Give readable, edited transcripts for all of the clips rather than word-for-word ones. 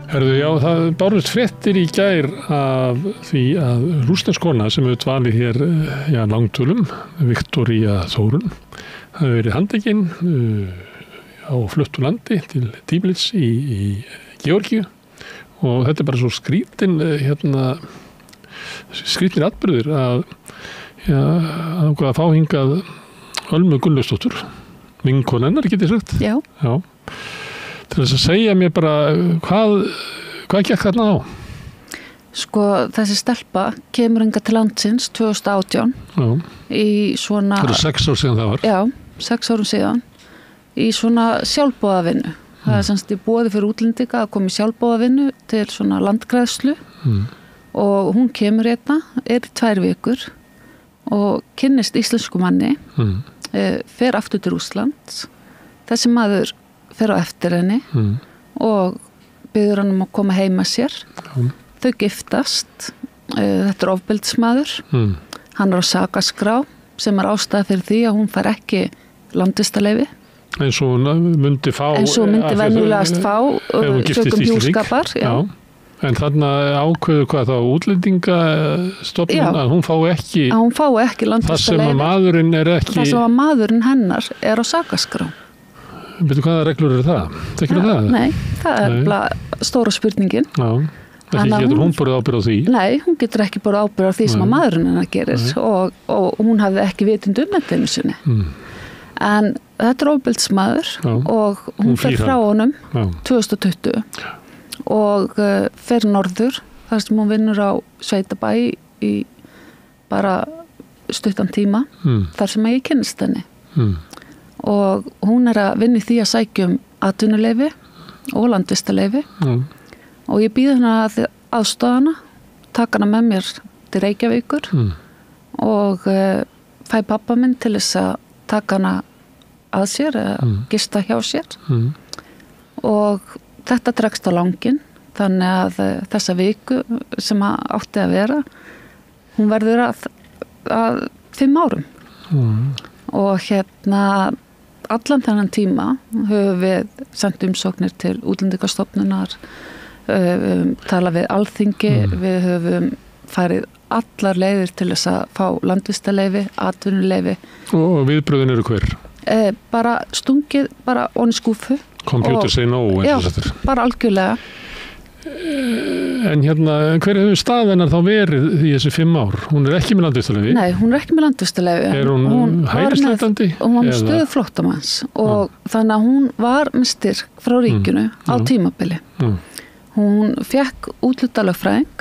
Herðu, já, það bárust fréttir í gær af því að rússnesk kona sem hefur dvalið hér langtölum, Viktoría Þórunn, hafi verið handtekinn á fluttu landi til Tbilisi í Georgíu og þetta er bara svo skrítin atburður að fá hingað Ölmu Gunnlaugsdóttur, vinkonu hennar, getið sagt. Já. Til þess að segja mér bara hvað gekk þarna á? Sko, þessi stelpa kemur hingað til landsins 2018 í svona... Það eru 6 ár síðan það var. Já, 6 árum síðan í svona sjálfboðavinnu. Það er semst í boði fyrir útlendinga að koma í sjálfboðavinnu til svona landgræðslu og hún kemur hérna, er í 2 vikur og kynnist íslensku manni, fer aftur til Rússland. Þessi maður fer á eftir henni og biður hann að koma heima sér. Þau giftast. Þetta er ofbeldismaður. Hann er á sakaskrá sem er ástæða fyrir því að hún fær ekki landvistarleyfi. Eins og hún myndi fá... Eins og hún myndi venjulegast fá sökum hjúskapar. Já. En þarna ákveður hvað þá útlendingastofnun að hún fái ekki... Að hún fái ekki landvistarleyfi. Það sem að maðurinn er ekki... Það sem að maðurinn hennar er á sakaskrá. Veitu hvaða reglur eru það? Þekkir það? Nei, það er stóra spurningin. Já, ekki getur hún borið ábyrgð á því? Nei, hún getur ekki borið ábyrgð á því sem að maðurinn hennar gerir og hún hafði ekki vitund þetta einu sinni. En þetta er ofbeldismaður og hún fer frá honum 2020 og fer norður þar sem hún vinnur á sveitabæ í bara stuttan tíma þar sem ég kynnist henni. Og hún er að vinna í því að sækja atvinnuleyfi og landvistarleyfi og ég býð hennar að aðstoða hana, taka hana með mér til Reykjavíkur og fæ pappa minn til þess að taka hana að sér eða gista hjá sér og þetta dregst á langinn þannig að þessa viku sem átti að vera hún verður að 5 árum og allan þennan tíma höfum við sendt umsóknir til útlendingastofnunar, tala við Alþingi, við höfum farið allar leiðir til þess að fá landvistarleyfi, atvinnuleyfi. Og viðbröðin eru hver? Bara stungið, bara onni skúfu. Computer say no. Já, bara algjörlega. En hver hefur staðinnar þá verið í þessi 5 ár? Hún er ekki með landvistarleyfi? Nei, hún er ekki með landvistarleyfi. Er hún hælisleitandi? Hún var með stöðu flóttamanns og þannig að hún var með styrk frá ríkinu á tímabili. Hún fekk útlutalögfræðing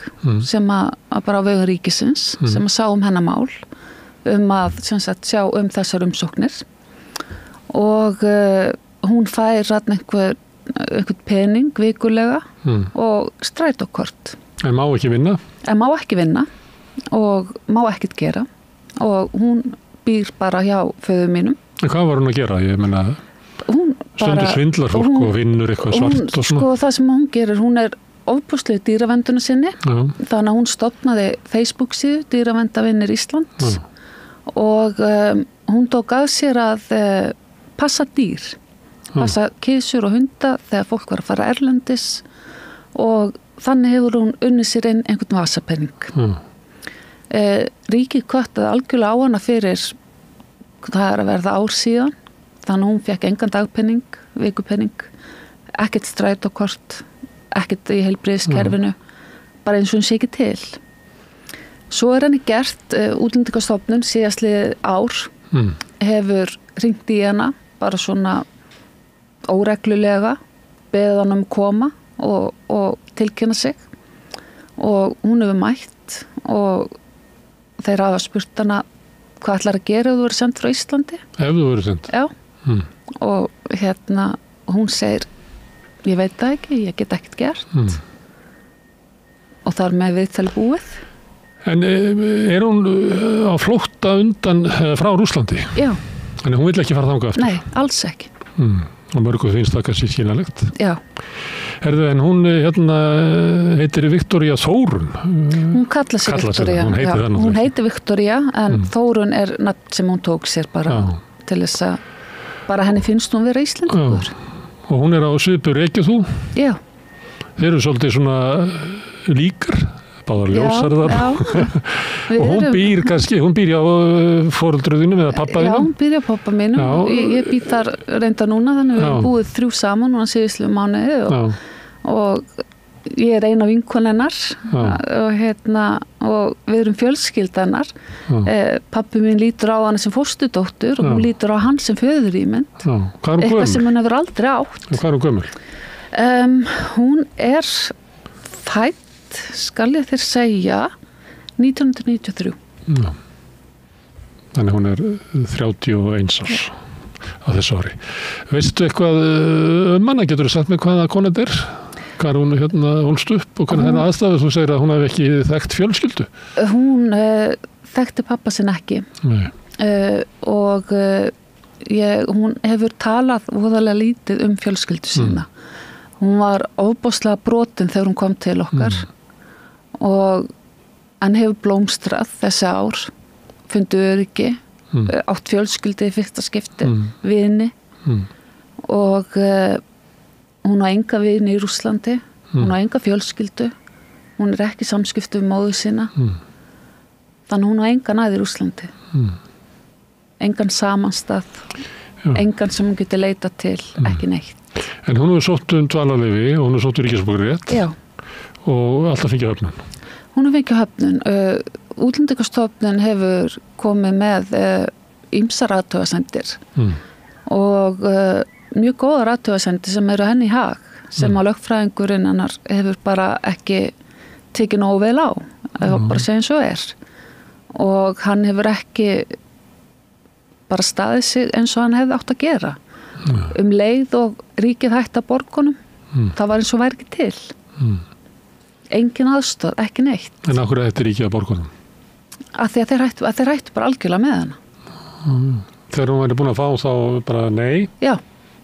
sem að bara á vegum ríkisins sem að sá hennar mál að sjá þessar umsóknir og hún fær einhvern pening vikulega og strætókort. En má ekki vinna? En má ekki vinna og má ekkert gera og hún býr bara hjá föður mínum. En hvað var hún að gera? Ég meina, stundur svindlar fólk og vinnur eitthvað svart og svona. Sko það sem hún gerir, hún er ofbúslega dýravenduna sinni. Þannig að hún stofnaði Facebook-síðu Dýraverndarvinir Ísland og hún tók að sér að passa dýr. Passa kísur og hunda þegar fólk var að fara erlendis og þannig hefur hún unnið sér inn einhvern vasapenning. Ríkið kvartaði algjörlega á hana fyrir það er að verða ár síðan þannig að hún fekk engan dagpenning, vikupenning, ekkert strætókort, ekkert í heilbrigðiskerfinu, bara eins og hún sé ekki til. Svo er henni gert, Útlendingastofnun síðastliðið ár hefur hringt í hana bara svona óreglulega, beðið hann koma og tilkynna sig og hún hefur mætt og þeir hafa spurt hana hvað ætlar að gera ef þú verður send frá Íslandi? Ef þú verður send? Já. Og hún segir ég veit það ekki, ég get ekkert gert og þar með viðtal búið. En er hún á flótta undan frá Rússlandi? Já. En hún vill ekki fara þangað eftir? Nei, alls ekki. Og mörgu finnst það kannski skiljanlegt. Já. Herðu, en hún heitir Viktoría Þórunn. Hún kallar sig Viktoría. Hún heitir Viktoría, en Þórunn er nafn sem hún tók sér bara til þess að bara henni finnst hún vera Íslendingur. Og hún er á svipu Reykjavík þú? Já. Þeir eru svolítið svona líkar, báðar ljósarðar. Og hún býr hjá foreldruðinum eða pappa þínum? Já, hún býr hjá pappa mínum. Ég býr þar reynda núna, þannig við búið 3 saman núna síðustu mánuði og ég er eina vinkona hennar og við erum fjölskylda hennar. Pappi mín lítur á hana sem fósturdóttur og hún lítur á hann sem föðurímynd. Eitthvað sem hún hefur aldrei átt. Hvað er hún gömul? Hún er fædd, skal ég þér segja, 1993. Já. Þannig hún er 31 árs á þessu ári. Veistu eitthvað hana? Getur þú sagt mig hvaða kona þetta er? Hvað er hún holst upp og hvernig hennar aðstæðu? Þú segir að hún hef ekki þekkt fjölskyldu. Hún þekkti pappa sinn ekki. Og hún hefur talað voðalega lítið fjölskyldu sína. Hún var ofboðslega brotin þegar hún kom til okkar og hann hefur blómstrað þessi ár, fundið öryggi, átt fjölskyldu í fyrsta skipti, vini og hún á enga vini í Rússlandi, hún á enga fjölskyldu, hún er ekki samskiptu við móður sína, þannig hún á engan í Rússlandi, engan samanstað, engan sem hún getur leita til, ekki neitt. En hún hefur sótt dvalarleyfi og hún hefur sótt ríkisborgararétt. Já. Og alltaf fengið höfnun. Hún hefur fengið höfnun. Útlendingastofnun hefur komið með ýmsar athugasemdir og mjög góðar athugasemdir sem eru henni í hag, sem á lögfræðingurinn hennar hefur bara ekki tekið nógu vel á, bara segja eins og er. Og hann hefur ekki bara staðið sig eins og hann hefði átt að gera. Leið og ríkið hætta borgunum, það var eins og væri ekki til. Engin aðstoð, ekki neitt. En af hverju hætti ríkið að borgunum? Af því að þeir hættu bara algjörlega með hana. Þegar hún væri búin að fá þá bara nei? Já.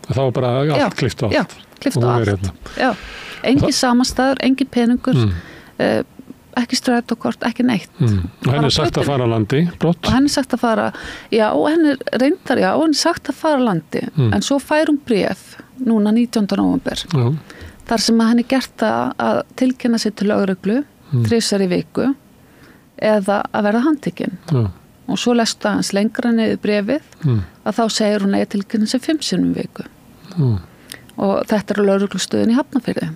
Það var bara allt klippt á allt? Já, klippt á allt. Já, engin samanstæður, engin peningur, ekki strætókort, ekki neitt. Og henni er sagt að fara að landi, brott? Og henni er sagt að fara, henni er sagt að fara að landi, en svo fær hún bréf núna 19. nóvember. Þar sem að henni gert að tilkynna sig til lögreglu 3 í viku eða að verða handtekinn. Og svo lestu hans lengra niður bréfið að þá segir hún að ég tilkynna sig 5 sinnum í viku. Og þetta er lögreglustöðin í Hafnarfirði.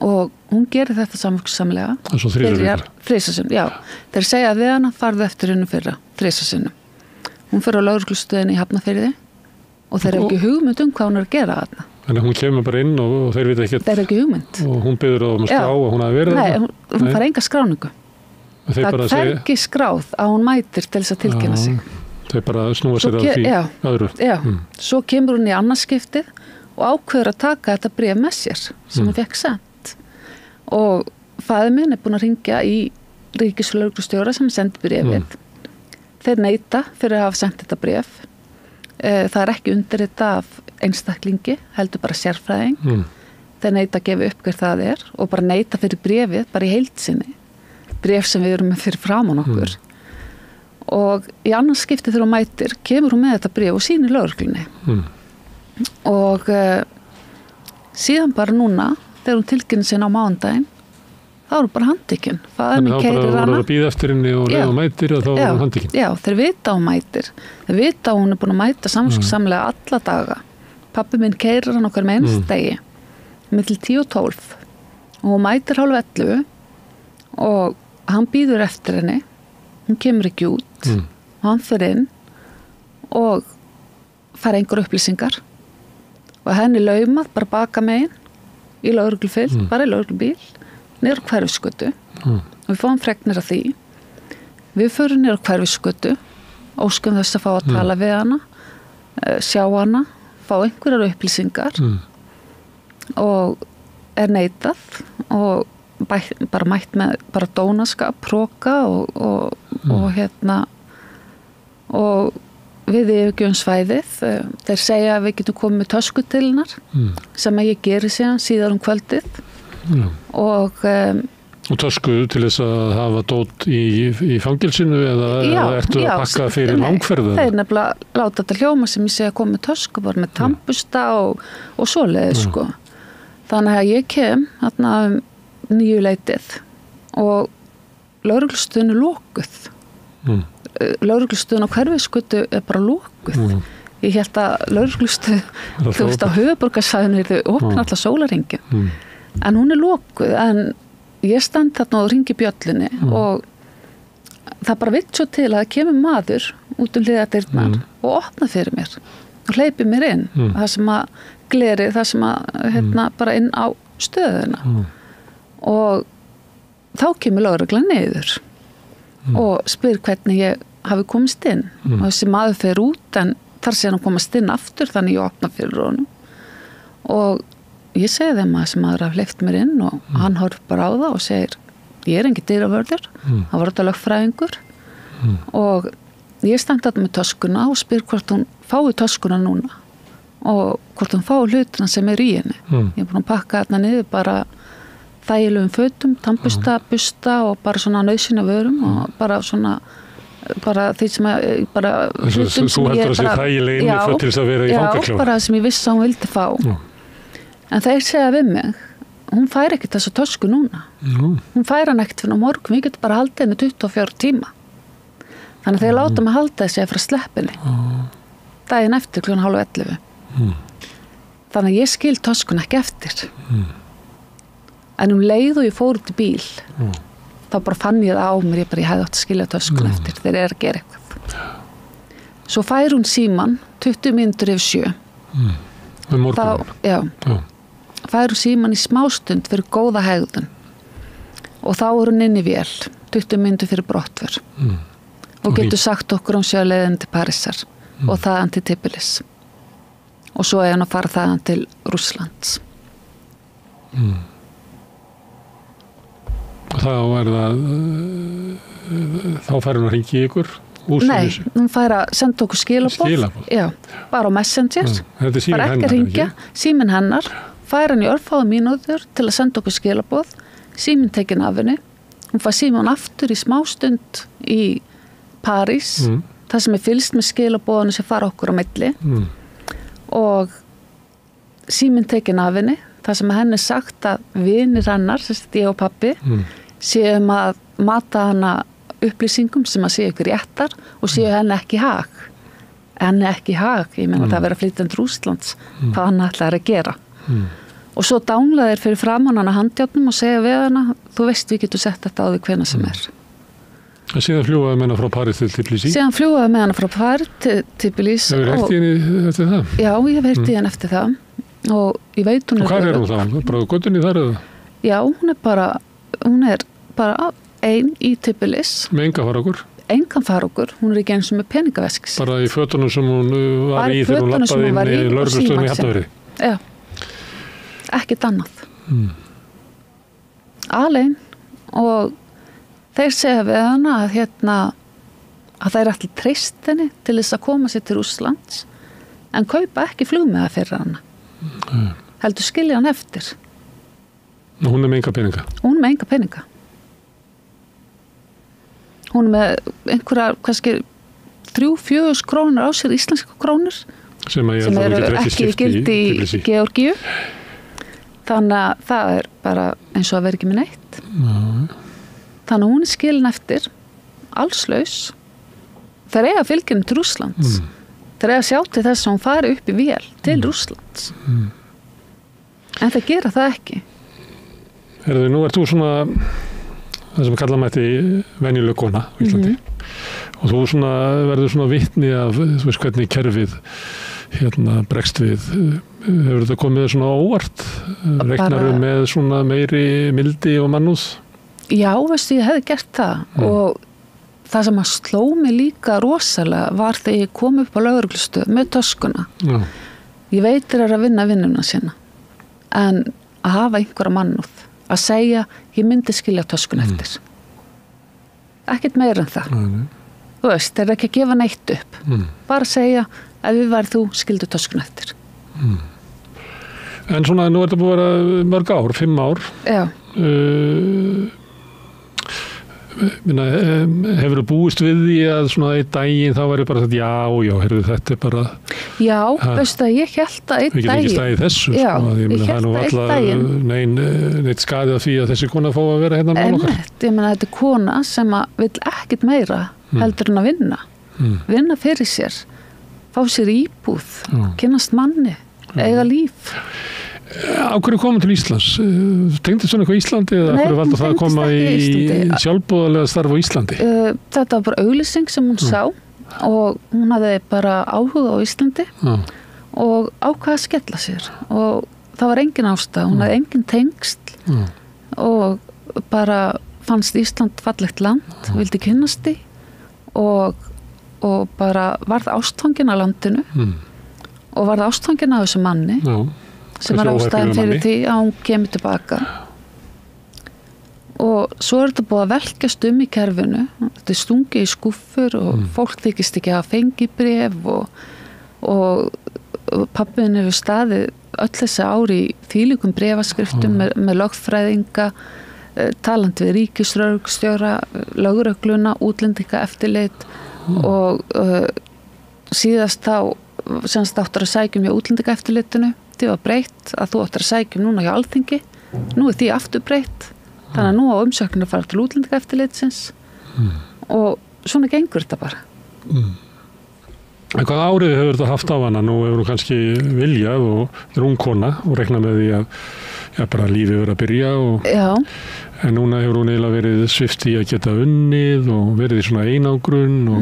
Og hún gerir þetta samverksamlega. Það er svo 3 vikur. 3 sinnum, já. Þeir segja við hana farðu eftir hennu fyrra, 3 sinnum. Hún fer á lögreglustöðin í Hafnarfirði og þeir eru ekki hugmynd hvað hún er að gera þarna. Þannig hún kemur bara inn og þeir vita ekkert. Þeir eru ekki hugmynd. Og hún biður á að skrá að hún hafi verið þarna? Nei, hún fær enga skráningu. Það er ekki skráð að hún mætir til þess að tilkynna sig. Þeir bara snúa sér að því öðru. Já, svo kemur hún í annarskiptið og ákveður að taka þetta bréf með sér sem hún fekk sent. Og faðir minn er búin að hringja í ríkislögreglustjóra sem sendi bréfið. Þeir neita fyrir að hafa sendt þetta bréf. Það er ekki undir þetta af einstaklingi, heldur bara sérfræðing. Þeir neita að gefa upp hver það er og bara neita fyrir bréfið, bara í heild sinni. Bréf sem við erum með fyrir framan okkur. Og í annars skipti þegar hún mætir, kemur hún með þetta bréf og sýnir lögreglunni. Og síðan bara núna, þegar hún tilkynni sinna á mánudaginn, þá er hún bara handtekinn. Þannig þá bara voru að bíða eftir henni og leið hún mætir og þá er hún handtekinn. Já, þeir vita hún mætir. Þeir vita hún er búin að mæta samlega alla daga. Pabbi minn keyrir hann okkar með einstegi, milli 10 og 12. Og hún mætir 10:30 og hann bíður eftir henni. Hún kemur ekki út og hann fyrir inn og fær einhver upplýsingar og henni laumað bara baka megin í lögreglufylgd, bara í lögreglubíl niður á Hverfisgötu og við fáum fregnir af því. Við förum niður á Hverfisgötu, óskum þess að fá að tala við hana, sjá hana, fá einhverjar upplýsingar og er neitað og bara mætt með bara dónaskap, próka og við yfirgjöfum svæðið. Þeir segja að við getum komið með tösku til hennar sem ég geri síðar kvöldið og tösku til þess að hafa dót í fangelsinu eða ertu að pakka fyrir langferðu? Þeir nefnilega láta þetta hljóma sem ég segja að koma með tösku bara með tampusta og svoleiðis sko. Þannig að ég kem þarna 9:00 og lögreglustöðin lokuð. Lögreglustöðin á Hverfisgötu bara lokuð. Ég hélt að lögreglustöð, þú veist, á höfuðborgarsvæðinu þau opna alltaf sólarhringinn. En hún lokuð, en ég stend þarna og hringi bjöllunni og það bara vill svo til að það kemur maður út hliðardyrnar og opna fyrir mér og hleypi mér inn. Það sem að gleri, það sem að bara inn á stöðuna. Og þá kemur lögreglan niður og spyr hvernig ég hafi komist inn. Og þessi maður fer út en þar sé hann að komast inn aftur, þannig ég opna fyrir honum. Og ég segi þeim að þessi maður hafi hleypt mér inn og hann horf bara á það og segir, ég er engin dyravörður, hann var þetta lögfræðingur. Og ég stend þarna með töskuna og spyr hvort hún fái töskuna núna og hvort hún fái hlutina sem er í henni. Ég er búin að pakka þarna niður bara þægilegum fötum, tannbusta, busta og bara svona nauðsynja vörum og bara svona bara því sem bara hlutum sem ég bara, til þess að vera í fangaklóð. Já, bara sem ég vissi að hún vildi fá. En þeir segja við mig, hún fær ekkert þessa tösku núna. Hún fær hann ekkert fyrir á morgun, við getum bara haldið henni 24 tíma. Þannig að þeir láta mig halda þessi að fara að sleppa henni. Daginn eftir 10:30. Þannig að ég skil töskun ekki eftir. En leið og ég fór út í bíl, þá bara fann ég það á mér, ég hefði átt að skilja töskun eftir, þeir eru að gera eitthvað. Svo fær hún síman 20 mínútur yfir 7. Já. Fær hún síman í smástund fyrir góða hegðun. Og þá er hún inn í vél, 20 mínútur fyrir brottför. Og getur sagt okkur sjöleiðin til Parísar og þaðan til Tbilisi. Og svo er hann að fara þaðan til Rússlands. Og þá er það, þá fær hún að hringja í ykkur úr Nei, hún fær að senda okkur skilaboð. Já, bara á Messenger. Bara ekki að hringja. Síminn hennar, fær hann í örfáum mínútur til að senda okkur skilaboð. Síminn tekin af henni. Hún fær síminn aftur í smástund í París. Það sem er fylgst með skilaboðinu sem fara okkur á milli. Og síminn tekin af henni. Það sem henni sagt að vinir hennar, ég og pabbi, séum að mata hana upplýsingum sem að séu ykkur réttar og séu henni ekki hag. Henni ekki hag, ég meina það að vera flytjandi til Rússlands, hvað hann ætlaði að gera. Og svo danglaði þeir fyrir framan hana handjárnum og segja við hana, þú veist við getum sett þetta á því hvenær sem er. Síðan fljúaði með hana frá París til Tbilisi? Síðan fljúaði með hana frá París til Tbilisi. Hefur heyrt í henni eftir það? Já, ég hef heyrt í henni eftir það. Og ég veit hún og hvað er hún þá? Bara á göttunni þar eða? Já, hún er bara ein í Tbilisi. Með enga farangur? Engan farangur, hún er ekki eins og með peningaveskis. Bara í fötunum sem hún var í þegar hún lappaði inn í lögreglustöðinni í Hafnarfirði? Já, ekkert annað. Alein og þeir segja við hana að þeir ætli treyst henni til þess að koma sér til Rússlands en kaupa ekki flugmiða fyrir hana. Heldur skilja hann eftir. Hún er með enga peninga? Hún er með enga peninga. Hún er með einhverja, kannski 3-4 krónur á sér, íslenska krónur sem eru ekki gildi í Georgíu. Þannig að það er bara eins og að vera ekki með neitt. Þannig að hún er skilin eftir allslaus. Þeir eiga fylginu til Rússlands. Þeir eiga sjá til þess að hún fari upp í vél til Rússlands. En það gera það ekki. Nú ert þú svona það sem kalla mætti venjuleg kona á Íslandi. Og þú svona verður svona vitni af þú veist hvernig kerfið bregst við. Hefur þetta komið svona óvart? Reiknarðu með svona meiri mildi og mannúð? Já, veistu, ég hefði gert það og það sem að sló mig líka rosalega var þegar ég kom upp á lögreglustöð með töskuna. Ég veit þeir að vinna vinnuna sína en að hafa einhverja mannúð að segja, ég myndi skilja töskun eftir. Ekkert meira en það. Þú veist, þeir ekki að gefa neitt upp. Bara segja, ef við væri þú, skildu töskun eftir. En svona, nú er þetta búið að vera mörg ár, 5 ár. Já. Hefur þú búist við því að svona einn daginn þá væri bara þetta heyrðu, þetta bara Já, veistu að ég held að einn daginn Við getum ekki staðið þessu Já, ég held að einn daginn neitt skaðið af því að þessi kona fá að vera hérna mál okkar Ég meina þetta er kona sem að vill ekkert meira heldur en að vinna fyrir sér fá sér íbúð kynnast manni, eiga líf Á hverju komum til Íslands? Tengdist hún eitthvað Íslandi eða hverju valda það að koma í sjálfboðalega starf á Íslandi? Þetta var bara auglýsing sem hún sá og hún hafði bara áhuga á Íslandi og ákvaða að skella sér og það var engin ástæða, hún hafði engin tengsl og bara fannst Ísland fallegt land, vildi kynnast því og bara varð ástfangin að landinu og varð ástfangin að þessu manni sem var ástæðan fyrir því að hún kemur tilbaka og svo þetta búið að velkjast í kerfinu þetta stungið í skúffur og fólk þykist ekki að fengi bréf og pappin hefur staðið öll þessi ári í þvílíkum bréfaskriftum með lögfræðinga talandi við ríkislögreglustjóra lögregluna, útlendinga eftirlit og síðast þá semst áttur að sækjum hjá útlendinga eftirlitinu því var breytt að þú áttur að sækjum núna hjá Alþingi nú er því aftur breytt þannig að nú á umsöknu að fara til útlendinga eftirlitsins og svona gengur þetta bara En hvað árið hefur þetta haft á hana? Nú hefur hún kannski viljað og er ung kona og rekna með því að bara lífið verið að byrja en núna hefur hún eiginlega verið svipt í að geta unnið og verið í svona einangrun og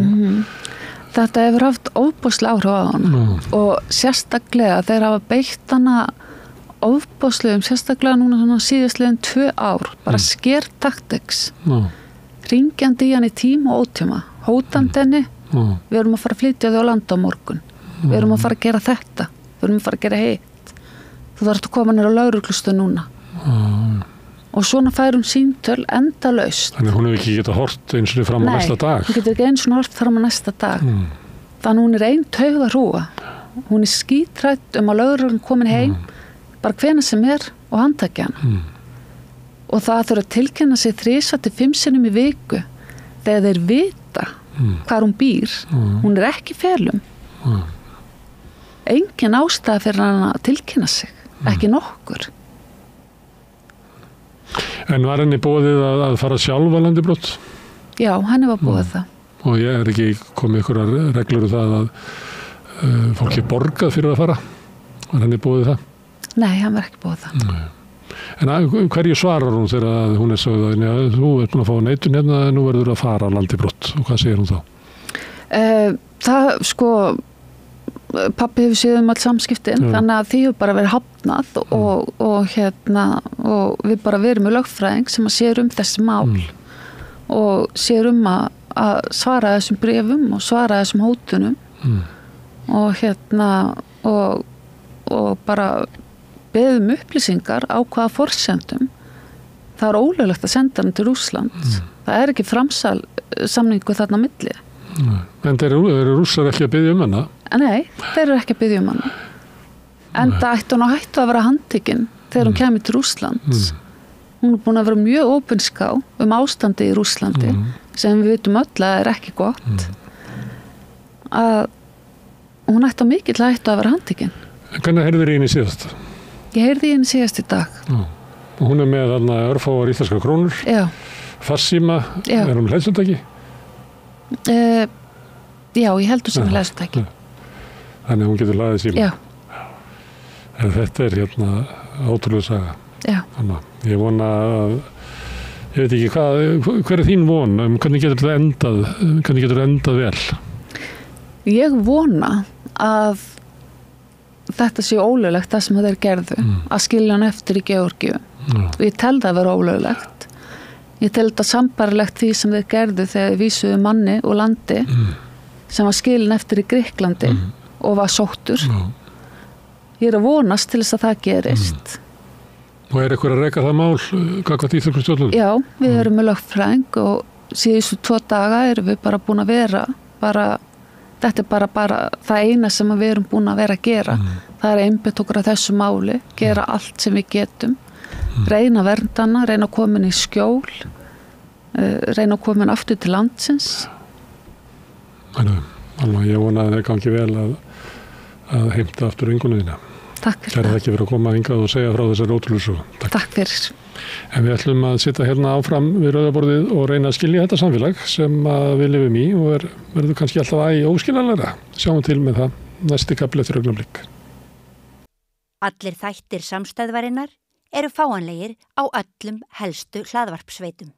Þetta hefur haft ofboðslega áhrif á hana og sérstaklega þeir hafa beitt hana ofboðslegum, sérstaklega núna svona síðastliðin 2 ár, bara skertaktiks ringjandi í hann í tíma og ótíma, hótandi henni við erum að fara að flytja þau á land á morgun við erum að fara að gera þetta við erum að fara að gera hitt þú þarf að koma nýra á lögreglustu núna og svona fær hún síntöl endalaust Þannig hún hefur ekki getað hort eins og fram á næsta dag hún getur ekki eins og hort fram á næsta dag þannig hún er ein taugarhrúga hún er skítrætt að lögreglan komin heim bara hvenær sem er og handtaki hana og það þurfa að tilkynna sig 3-5 sinnum í viku þegar þeir vita hvar hún býr hún er ekki í felum engin ástæða fyrir hana að tilkynna sig ekki nokkur En var henni boðið að fara sjálf á landibrott? Já, henni var boðið það. Og ég ekki komið ykkur reglur það að fólki borgað fyrir að fara? Var henni boðið það? Nei, hann var ekki boðið það. Nei. En hverju svarar hún þegar hún er sögð að þú ert búin að fá neitun hérna en nú verður að fara á landibrott og hvað segir hún þá? Það sko pappi hefur séð allt samskiptin þannig að því hefur bara verið hafnað og við bara verum með lögfræðing sem að sér þessi mál og sér að svara þessum bréfum og svara þessum hótunum og bara beðum upplýsingar á hvaða forsendum það er ólöglegt að senda hann til Rússland það er ekki framsal samningu þarna á milli En eru Rússar ekki að biðja hana? Nei, þeir eru ekki að biðja hana en það ætti hún að hættu að vera handtekinn þegar hún kemur til Rússlands hún er búin að vera mjög opinská ástandi í Rússlandi sem við vitum öll að er ekki gott að hún ætti að mikill að hættu að vera handtekinn Hvernig heyrðir í henni síðast? Ég heyrði í henni síðast í dag Og hún er með þarna örfáar íslenskar krónur farsíma, er hún hlæðsundtæki? Já, ég heldur sem hlæðsundtæki Þannig að hún getur hlaðið síma Já En þetta er ótrúlega saga Þannig ég vona að ég veit ekki hver er þín von hvernig getur þetta endað vel? Ég vona að þetta sé ólöglegt það sem þeir gerðu að skilja hann eftir í Georgíu og ég tel það að vera ólöglegt ég tel þetta sambarlegt því sem þeir gerðu þegar þeir vísuðu manni og landi sem var skilin eftir í Grikklandi og var sóttur ég er að vonast til þess að það gerist Og er eitthvað að reka það mál gagnvart íslenskum stjórnvöldum? Já, við erum með lögfræðing og síðustu 2 daga erum við bara búin að vera þetta er bara það eina sem við erum búin að vera að gera það er einbeitt okkur að þessu máli gera allt sem við getum reyna verndana, reyna að koma inn í skjól reyna að koma aftur til landsins. Alveg, ég vona að það gangi vel að heimta aftur vinkonuna þína. Takk fyrir það. Kæra þakki fyrir að koma hingað og segja frá þessari ótrúlegu sögu. Takk fyrir. En við ætlum að sitja hérna áfram við rauðaborðið og reyna að skilja þetta samfélag sem við lifum í og verður kannski alltaf óskiljanlegra. Sjáum til með það næsti kafli eftir augnablik. Allir þættir Samstæðvarinnar eru fáanlegir á öllum helstu hlaðvarpsveitum.